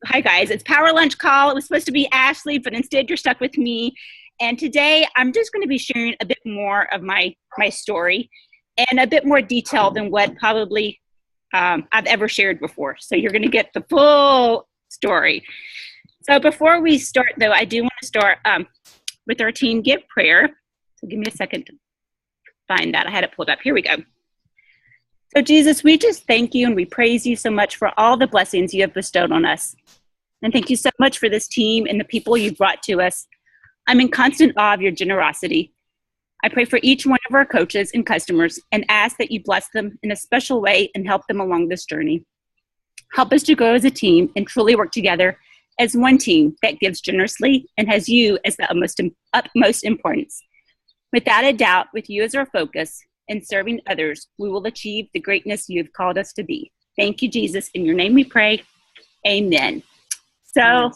Hi guys, it's Power Lunch Call. It was supposed to be Ashley, but instead you're stuck with me. And today I'm just going to be sharing a bit more of my story and a bit more detail than what probably I've ever shared before. So you're going to get the full story. So before we start, though, I do want to start with our Team Get Prayer. So give me a second to find that. I had it pulled up. Here we go. So Jesus, we just thank you and we praise you so much for all the blessings you have bestowed on us. And thank you so much for this team and the people you've brought to us. I'm in constant awe of your generosity. I pray for each one of our coaches and customers and ask that you bless them in a special way and help them along this journey. Help us to grow as a team and truly work together as one team that gives generously and has you as the utmost importance. Without a doubt, with you as our focus and serving others, we will achieve the greatness you have called us to be. Thank you, Jesus. In your name we pray. Amen. So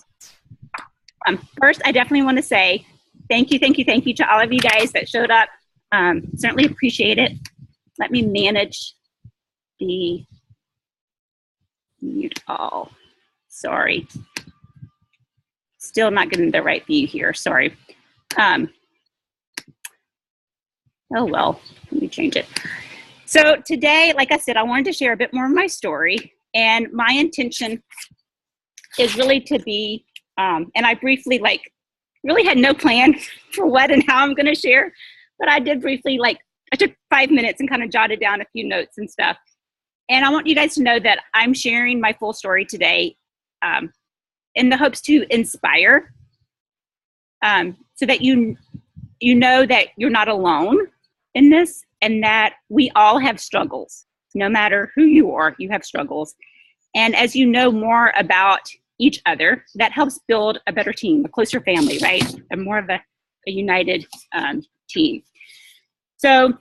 first, I definitely want to say thank you to all of you guys that showed up. Certainly appreciate it. Let me manage the mute all. Sorry. Still not getting the right view here. Sorry. Oh, well, let me change it. So today, like I said, I wanted to share a bit more of my story. And my intention is really to be, and I briefly, really had no plan for what and how I'm going to share. But I did briefly, I took 5 minutes and kind of jotted down a few notes and stuff. And I want you guys to know that I'm sharing my full story today in the hopes to inspire so that you know that you're not alone in this and that we all have struggles. No matter who you are, you have struggles. And as you know more about each other, that helps build a better team, a closer family, right? A more of a united team. So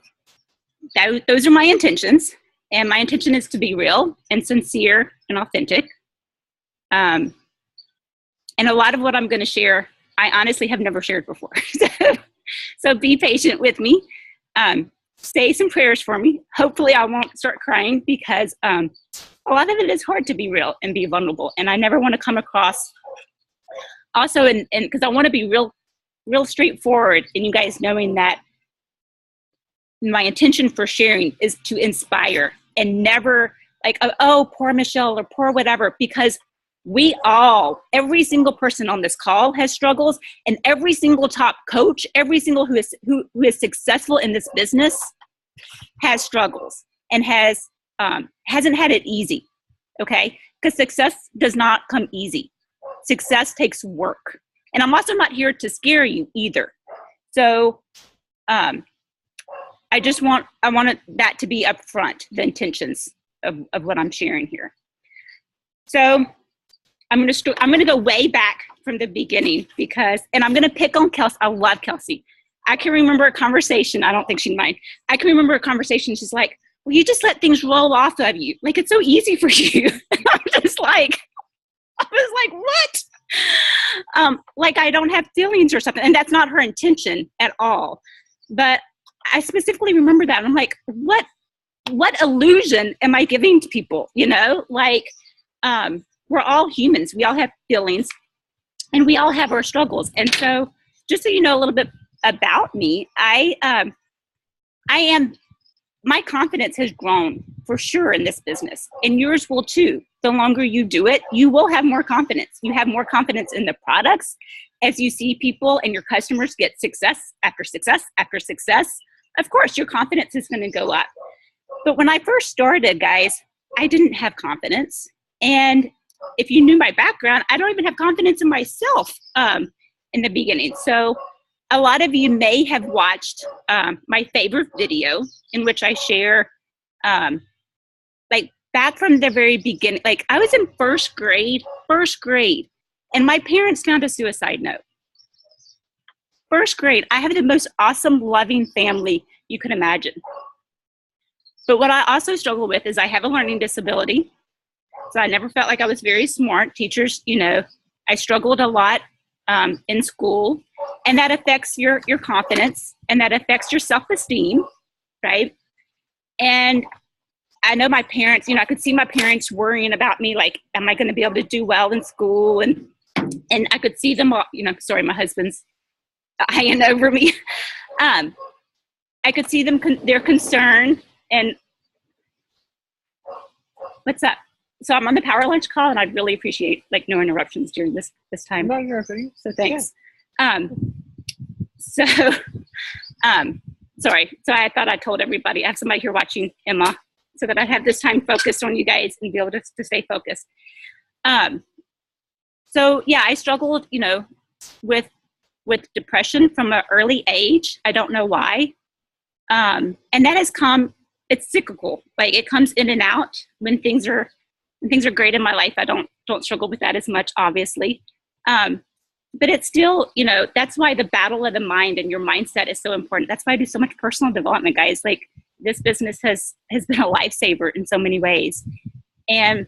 those are my intentions. And my intention is to be real and sincere and authentic. And a lot of what I'm going to share, I honestly have never shared before. So be patient with me. Say some prayers for me. Hopefully I won't start crying because a lot of it is hard to be real and be vulnerable. And I never want to come across also, and because I want to be real straightforward and you guys knowing that my intention for sharing is to inspire and never oh, poor Michelle or poor whatever, because we all, every single person on this call has struggles, and every single top coach, every single who is successful in this business has struggles and hasn't had it easy, okay? Because success does not come easy. Success takes work. And I'm also not here to scare you either. So I wanted that to be upfront, the intentions of what I'm sharing here. So I'm going to go way back from the beginning and I'm going to pick on Kelsey. I love Kelsey. I can remember a conversation. I don't think she'd mind. I can remember a conversation. She's like, well, you just let things roll off of you. Like, it's so easy for you. And I was like, what? Like I don't have feelings or something. And that's not her intention at all. But I specifically remember that. And I'm like, what illusion am I giving to people? You know, we're all humans. We all have feelings and we all have our struggles. And so just so you know a little bit about me, my confidence has grown for sure in this business, and yours will too. The longer you do it, you will have more confidence. You have more confidence in the products as you see people and your customers get success after success after success. Of course, your confidence is going to go up. But when I first started, guys, I didn't have confidence. And if you knew my background, I don't even have confidence in myself in the beginning. So a lot of you may have watched my favorite video in which I share, back from the very beginning, I was in first grade, and my parents found a suicide note. First grade, I have the most awesome, loving family you could imagine. But what I also struggle with is I have a learning disability. So I never felt like I was very smart. Teachers, I struggled a lot in school, and that affects your confidence, and that affects your self-esteem, right? And I know my parents, I could see my parents worrying about me, like, am I going to be able to do well in school? And I could see them all, sorry, my husband's eyeing over me. I could see them, their concern. And what's that? So I'm on the power lunch call, and I'd really appreciate like no interruptions during this time. No, you're okay. So thanks. Yeah. Sorry. So I thought I told everybody. I have somebody here watching Emma, so that I have this time focused on you guys and be able to stay focused. So yeah, I struggled, with depression from an early age. I don't know why. And that has come, it's cyclical. Like it comes in and out. When things are great in my life, I don't struggle with that as much, obviously. But it's still, that's why the battle of the mind and your mindset is so important. That's why I do so much personal development, guys. Like this business has been a lifesaver in so many ways. And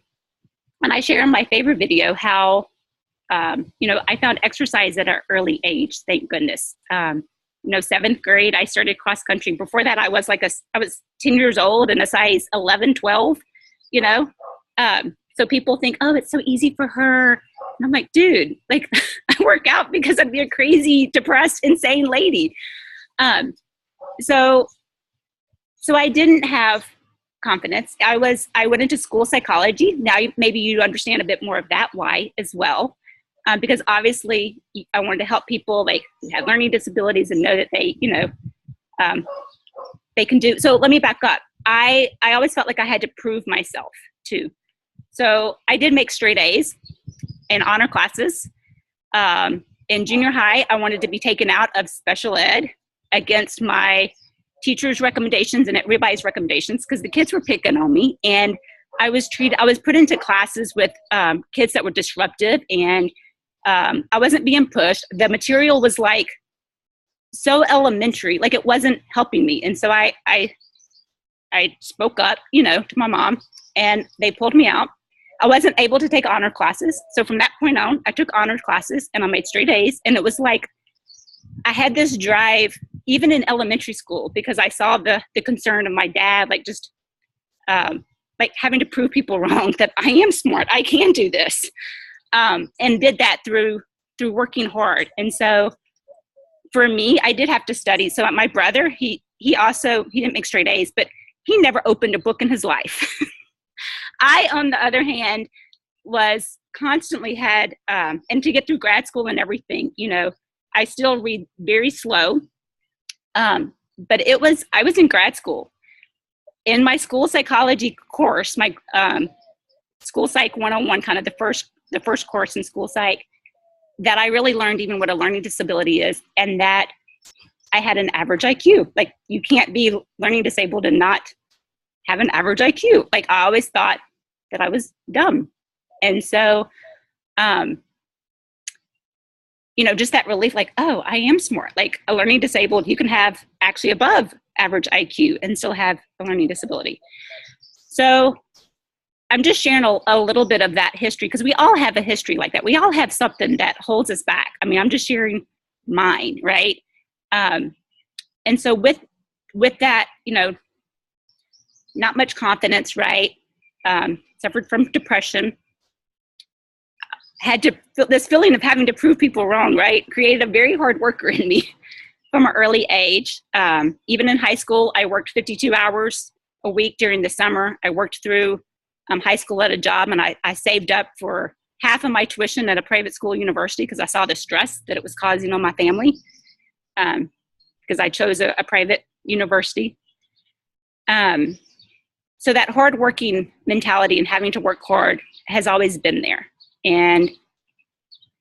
when I share in my favorite video how, I found exercise at an early age, thank goodness. 7th grade, I started cross country. Before that, I was 10 years old and a size 11, 12, so people think, oh, it's so easy for her. And I'm like, dude, like I work out because I'm a crazy, depressed, insane lady. So I didn't have confidence. I went into school psychology. Now maybe you understand a bit more of that why as well. Because obviously I wanted to help people like who had learning disabilities and know that they, they can do. So let me back up. I always felt like I had to prove myself too. So I did make straight A's in honor classes. In junior high, I wanted to be taken out of special ed against my teacher's recommendations and everybody's recommendations because the kids were picking on me. And I was put into classes with kids that were disruptive, and I wasn't being pushed. The material was like so elementary, like it wasn't helping me. And so I spoke up, to my mom, and they pulled me out. I wasn't able to take honor classes. So from that point on, I took honor classes and I made straight A's. And it was like, I had this drive, even in elementary school, because I saw the concern of my dad, like just like having to prove people wrong that I am smart, I can do this. And did that through working hard. And so for me, I did have to study. So my brother, he didn't make straight A's, but he never opened a book in his life. I, on the other hand, was constantly had, and to get through grad school and everything, I still read very slow. But I was in grad school. In my school psychology course, my school psych 101, kind of the first course in school psych, that I really learned even what a learning disability is, and that I had an average IQ. Like you can't be learning disabled and not have an average IQ. Like I always thought that I was dumb. And so, just that relief, like, oh, I am smart. Like a learning disabled, you can have actually above average IQ and still have a learning disability. So I'm just sharing a little bit of that history because we all have a history like that. We all have something that holds us back. I mean, I'm just sharing mine, right? And so with that, not much confidence, right? Suffered from depression, had to feel this feeling of having to prove people wrong, right? Created a very hard worker in me from an early age. Even in high school, I worked 52 hours a week during the summer. I worked through high school at a job, and I saved up for half of my tuition at a private school university because I saw the stress that it was causing on my family because I chose a private university. So that hardworking mentality and having to work hard has always been there. And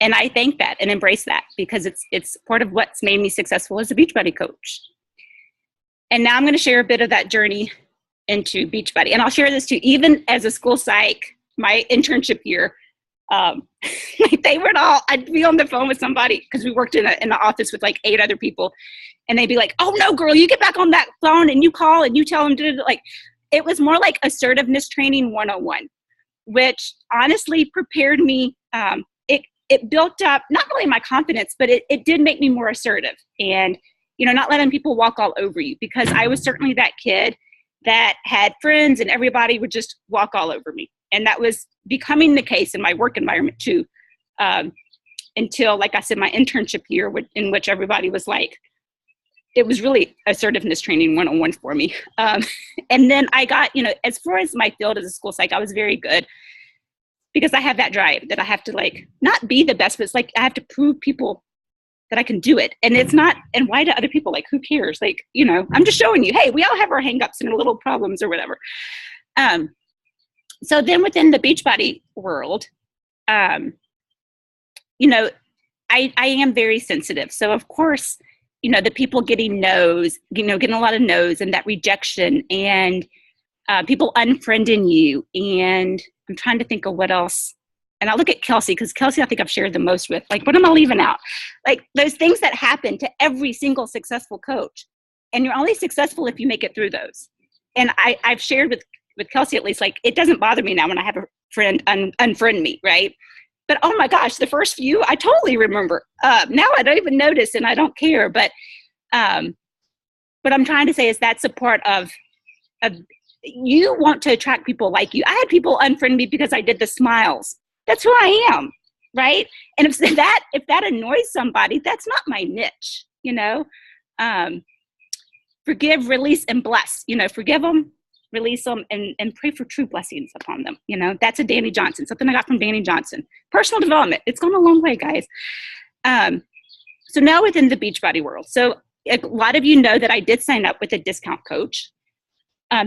I thank that and embrace that because it's part of what's made me successful as a Beachbody coach. And now I'm going to share a bit of that journey into Beachbody. And I'll share this too, even as a school psych, my internship year, they would I'd be on the phone with somebody because we worked in the office with like 8 other people. And they'd be like, oh no, girl, you get back on that phone and you call and you tell them like, it was more like assertiveness training 101, which honestly prepared me. It built up, not really my confidence, but it did make me more assertive and, not letting people walk all over you because I was certainly that kid that had friends and everybody would just walk all over me. And that was becoming the case in my work environment too, until, like I said, my internship year, in which everybody was like, it was really assertiveness training 101 for me. And then I got, as far as my field as a school psych, I was very good because I have that drive that I have to like, not be the best, but it's like, I have to prove people that I can do it. And it's not, and why do other people, like, who cares? Like, I'm just showing you, hey, we all have our hangups and our little problems or whatever. So then within the Beachbody world, I am very sensitive. So of course, the people getting no's, getting a lot of no's and that rejection and people unfriending you. And I'm trying to think of what else. And I look at Kelsey, because Kelsey, I think I've shared the most with. Like, what am I leaving out? Like, those things that happen to every single successful coach. And you're only successful if you make it through those. And I've shared with Kelsey, at least, like, it doesn't bother me now when I have a friend unfriend me, right? But oh my gosh, the first few, I totally remember. Now I don't even notice and I don't care. But what I'm trying to say is that's a part of you want to attract people like you. I had people unfriend me because I did the smiles. That's who I am, right? And if that annoys somebody, that's not my niche, Forgive, release, and bless. Forgive them, release them, and pray for true blessings upon them. That's a Danny Johnson, something I got from Danny Johnson. Personal development. It's gone a long way, guys. So now within the Beachbody world. So a lot of you know that I did sign up with a discount coach.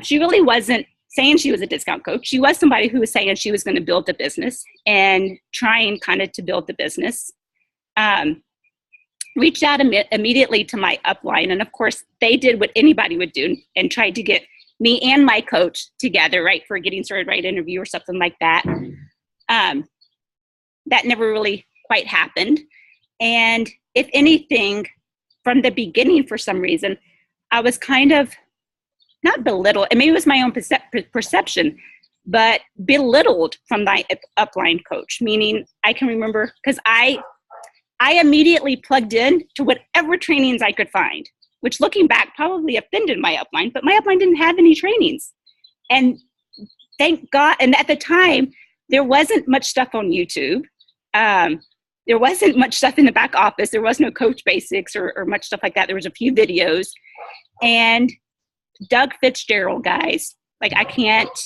She really wasn't saying she was a discount coach. She was somebody who was saying she was going to build the business and trying kind of to build the business. Reached out immediately to my upline. And of course, they did what anybody would do and tried to get me and my coach together, right, for a getting started right interview or something like that. That never really quite happened. And if anything, from the beginning, for some reason, I was kind of not belittled, and maybe it was my own perception, but belittled from my upline coach, meaning I can remember, because I immediately plugged in to whatever trainings I could find, which looking back probably offended my upline, but my upline didn't have any trainings. And thank God, and at the time, there wasn't much stuff on YouTube. There wasn't much stuff in the back office. There was no Coach Basics or much stuff like that. There was a few videos. And Doug Fitzgerald, guys, like, I can't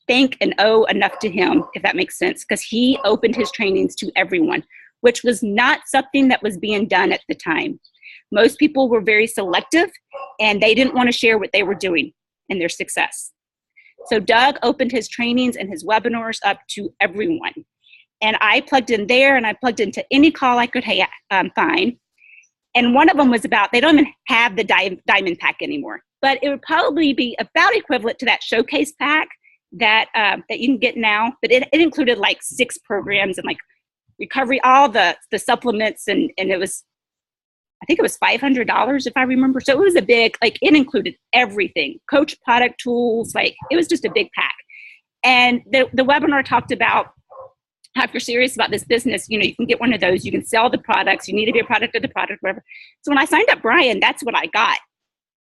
thank and owe enough to him, if that makes sense, because he opened his trainings to everyone, which was not something that was being done at the time. Most people were very selective, and they didn't want to share what they were doing and their success. So Doug opened his trainings and his webinars up to everyone. And I plugged in there, and I plugged into any call I could find. And one of them was about, they don't even have the diamond pack anymore, but it would probably be about equivalent to that showcase pack that you can get now. But it included like 6 programs and like recovery, all the supplements. And it was, I think it was $500 if I remember. So it was a big, like, it included everything, coach product tools, like it was just a big pack. And the webinar talked about, if you're serious about this business, you can get one of those. You can sell the products. You need to be a product of the product, whatever. So when I signed up Brian, that's what I got.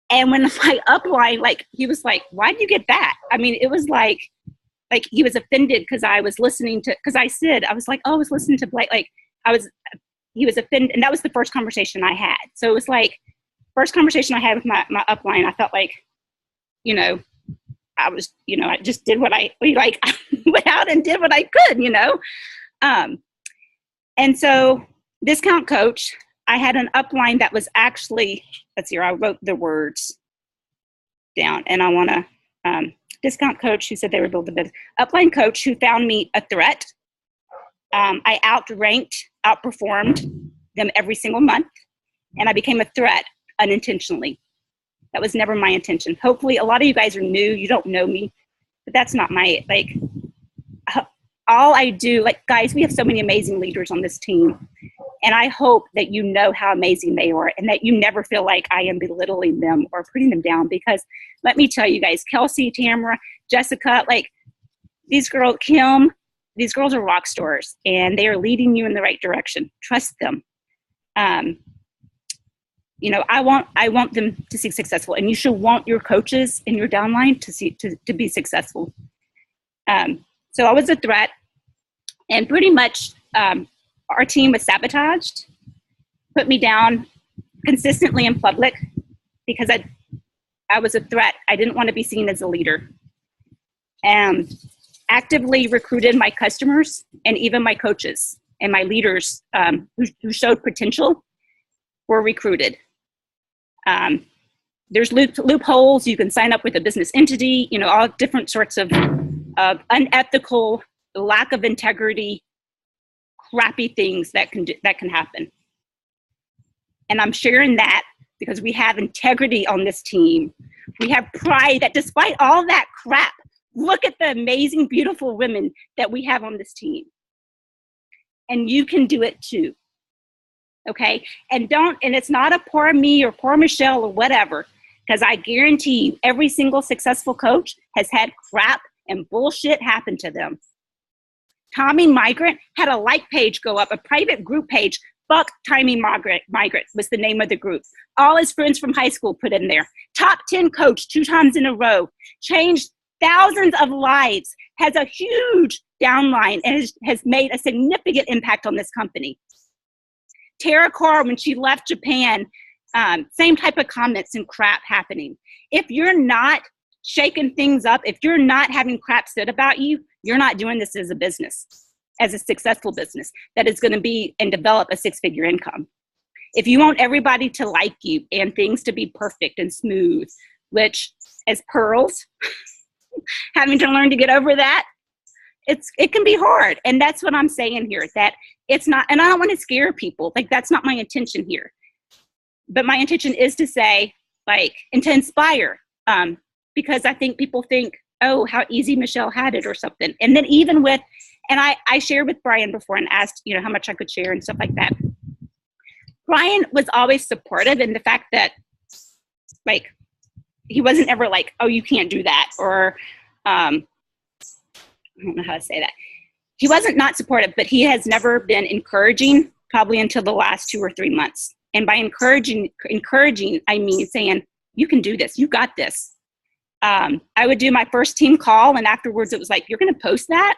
And when my upline, like, he was like, why did you get that? I mean, it was like he was offended because I was listening to, because I said, I was like, oh, I was listening to Blake. Like, he was offended. And that was the first conversation I had. So it was like, first conversation I had with my upline, I felt like, I was, I just did what I went out and did what I could, And so discount coach, I had an upline that was actually, let's see, I wrote the words down, and I want to, discount coach who said they were building a business, upline coach who found me a threat. I outperformed them every single month, and I became a threat unintentionally. That was never my intention. Hopefully, a lot of you guys are new. You don't know me, but that's not my, all I do, guys, we have so many amazing leaders on this team. And I hope that you know how amazing they are and that you never feel like I am belittling them or putting them down, because let me tell you guys, Kelsey, Tamara, Jessica, these girls, Kim, these girls are rock stars and they are leading you in the right direction. Trust them. I want them to see successful, and you should want your coaches in your downline to be successful. So I was a threat, and pretty much our team was sabotaged, put me down consistently in public because I was a threat. I didn't want to be seen as a leader. Actively recruited my customers and even my coaches and my leaders who showed potential were recruited. There's loopholes. You can sign up with a business entity, all different sorts of unethical, lack of integrity, crappy things that can happen. And I'm sharing that because we have integrity on this team. We have pride that despite all that crap, look at the amazing, beautiful women that we have on this team. And you can do it too. Okay? And it's not a poor me or poor Michelle or whatever, because I guarantee you every single successful coach has had crap and bullshit happen to them. Tommy Migrant had a like page go up, a private group page. Fuck Tommy Migrant was the name of the group. All his friends from high school put in there. Top 10 coach 2 times in a row. Changed thousands of lives. Has a huge downline and has made a significant impact on this company. Tara Carr, when she left Japan, same type of comments and crap happening. If you're not shaking things up, if you're not having crap said about you, you're not doing this as a business, as a successful business that is going to be and develop a 6-figure income. If you want everybody to like you and things to be perfect and smooth, which as pearls, having to learn to get over that, it can be hard. And that's what I'm saying here, that it's not, and I don't want to scare people. Like, that's not my intention here. But my intention is to say, and to inspire, because I think people think, oh, how easy Michelle had it or something. And then even with, and I shared with Brian before and asked, how much I could share and stuff like that. Brian was always supportive in the fact that, he wasn't ever like, oh, you can't do that. Or, I don't know how to say that. He wasn't not supportive, but he has never been encouraging probably until the last 2 or 3 months. And by encouraging, I mean saying, you can do this. You got this. I would do my first team call, and afterwards it was like, you're going to post that?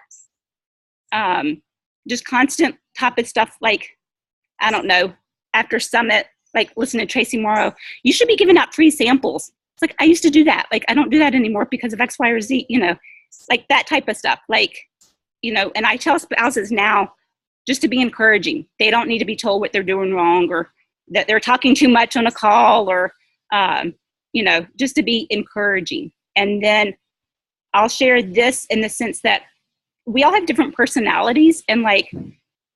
Just constant topic stuff I don't know, after Summit, listen to Tracy Morrow, you should be giving out free samples. It's like, I used to do that. I don't do that anymore because of X, Y, or Z, that type of stuff. And I tell spouses now just to be encouraging. They don't need to be told what they're doing wrong or that they're talking too much on a call or, just to be encouraging. And then I'll share this in the sense that we all have different personalities. And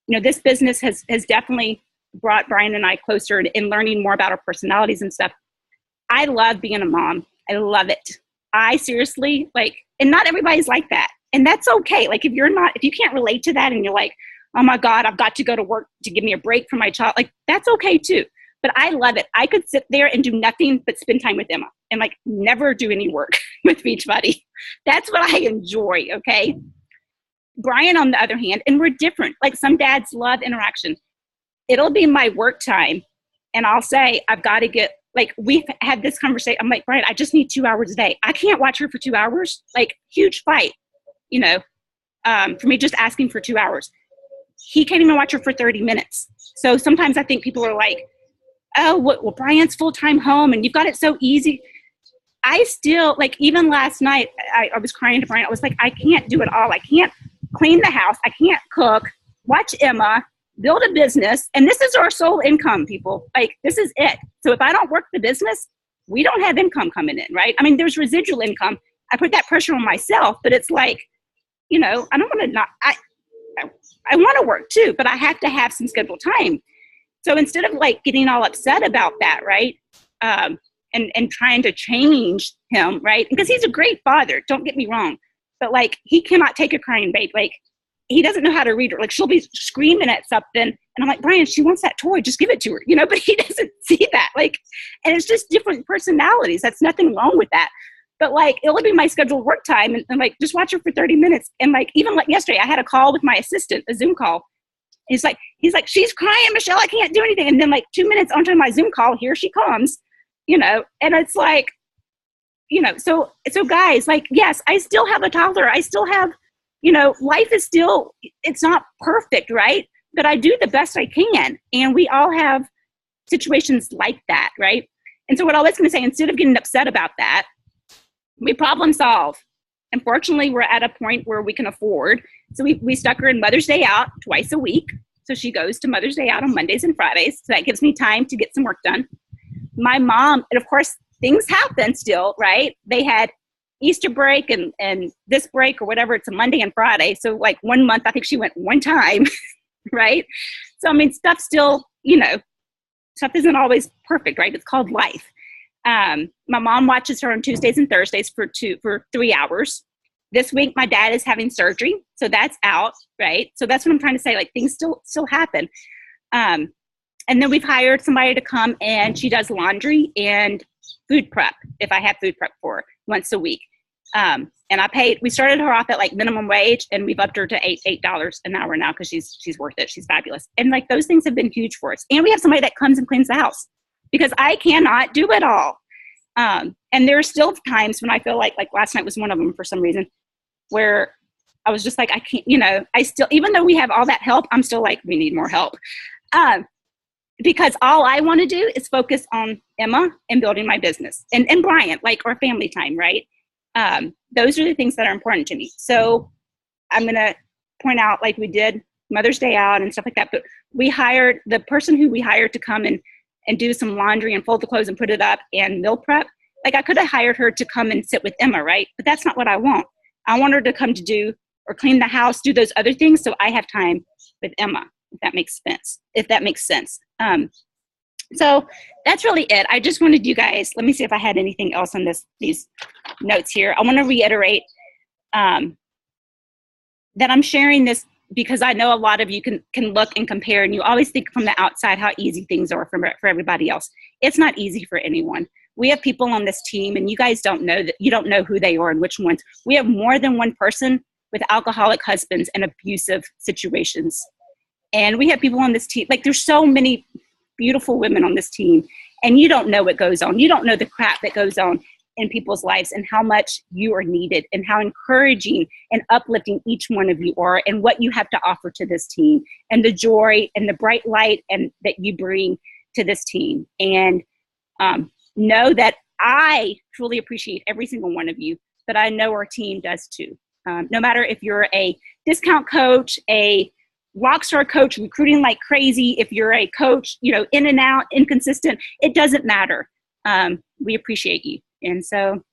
this business has definitely brought Brian and I closer in learning more about our personalities and stuff. I love being a mom. I love it. I seriously and not everybody's like that. And that's okay. If you can't relate to that and you're like, oh my God, I've got to go to work to give me a break from my child. That's okay too. But I love it. I could sit there and do nothing but spend time with Emma and never do any work with Beachbody. That's what I enjoy. Okay. Brian, on the other hand, and we're different. Some dads love interaction. It'll be my work time. And I'll say, I've got to get, we've had this conversation. I'm like, Brian, I just need 2 hours a day. I can't watch her for 2 hours. Huge fight, for me just asking for 2 hours. He can't even watch her for 30 minutes. So sometimes I think people are like, oh, well, Brian's full-time home and you've got it so easy. I still, even last night, I was crying to Brian. I was like, I can't do it all. I can't clean the house. I can't cook, watch Emma, build a business. And this is our sole income, people. This is it. So if I don't work the business, we don't have income coming in, right? I mean, there's residual income. I put that pressure on myself, but it's I don't want to not, I want to work too, but I have to have some scheduled time. So instead of getting all upset about that, right? And trying to change him, right? Because he's a great father, don't get me wrong. But he cannot take a crying babe. He doesn't know how to read her. She'll be screaming at something. And I'm like, Brian, she wants that toy. Just give it to her, but he doesn't see that. And it's just different personalities. That's nothing wrong with that. But it'll be my scheduled work time and just watch her for 30 minutes. And even yesterday, I had a call with my assistant, a Zoom call. He's like, she's crying, Michelle, I can't do anything. And then like 2 minutes onto my Zoom call, here she comes, you know, and it's like, you know, so guys, like, yes, I still have a toddler. I still have, you know, life is still, it's not perfect, right? But I do the best I can. And we all have situations like that, right? And so what I was going to say, instead of getting upset about that, we problem solve. Unfortunately, we're at a point where we can afford. So we stuck her in Mother's Day out twice a week. So she goes to Mother's Day out on Mondays and Fridays. So that gives me time to get some work done. My mom, and of course, things happen still, right? They had Easter break and this break or whatever. It's a Monday and Friday. So like 1 month, I think she went one time, right? So, I mean, stuff still, you know, stuff isn't always perfect, right? It's called life. My mom watches her on Tuesdays and Thursdays for 3 hours. This week, my dad is having surgery, so that's out, right? So that's what I'm trying to say. Like, things still happen. And then we've hired somebody to come, and she does laundry and food prep if I have food prep for her once a week. And we started her off at like minimum wage, and we've upped her to $8 an hour now because she's worth it. She's fabulous. And like those things have been huge for us. And we have somebody that comes and cleans the house because I cannot do it all. And there are still times when I feel like last night was one of them for some reason, where I was just like, I can't, you know, I still, even though we have all that help, I'm still like, we need more help. Because all I want to do is focus on Emma and building my business and Brian, like our family time, right? Those are the things that are important to me. So I'm going to point out, like we did Mother's Day out and stuff like that, but we hired the person who we hired to come and do some laundry and fold the clothes and put it up and meal prep. Like I could have hired her to come and sit with Emma, right? But that's not what I want. I want her to come to do or clean the house, do those other things. So I have time with Emma, if that makes sense. So that's really it. I just wanted you guys, let me see if I had anything else on these notes here. I want to reiterate that I'm sharing this because I know a lot of you can look and compare, and you always think from the outside how easy things are for everybody else. It's not easy for anyone. We have people on this team, and you guys don't know that. You don't know who they are and which ones. We have more than one person with alcoholic husbands and abusive situations. And we have people on this team, like there's so many beautiful women on this team, and you don't know what goes on. You don't know the crap that goes on in people's lives and how much you are needed and how encouraging and uplifting each one of you are and what you have to offer to this team and the joy and the bright light and that you bring to this team. And know that I truly appreciate every single one of you, but I know our team does too. No matter if you're a discount coach, a rockstar coach recruiting like crazy, if you're a coach, you know, in and out, inconsistent, it doesn't matter. We appreciate you. And so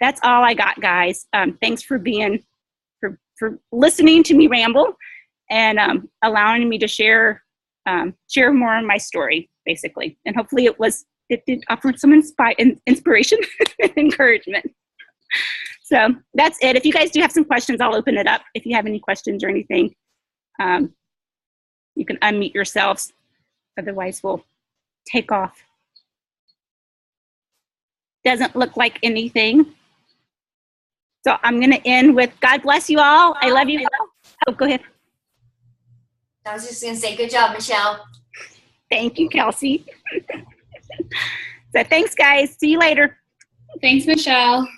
that's all I got, guys. Thanks for for listening to me ramble and allowing me to share more of my story, basically. And hopefully it did offer some inspiration and encouragement. So that's it. If you guys do have some questions, I'll open it up. If you have any questions or anything, you can unmute yourselves. Otherwise, we'll take off. Doesn't look like anything. So I'm going to end with God bless you all. I love you all. Oh, go ahead. I was just going to say, good job, Michelle. Thank you, Kelsey. So thanks, guys. See you later. Thanks, Michelle.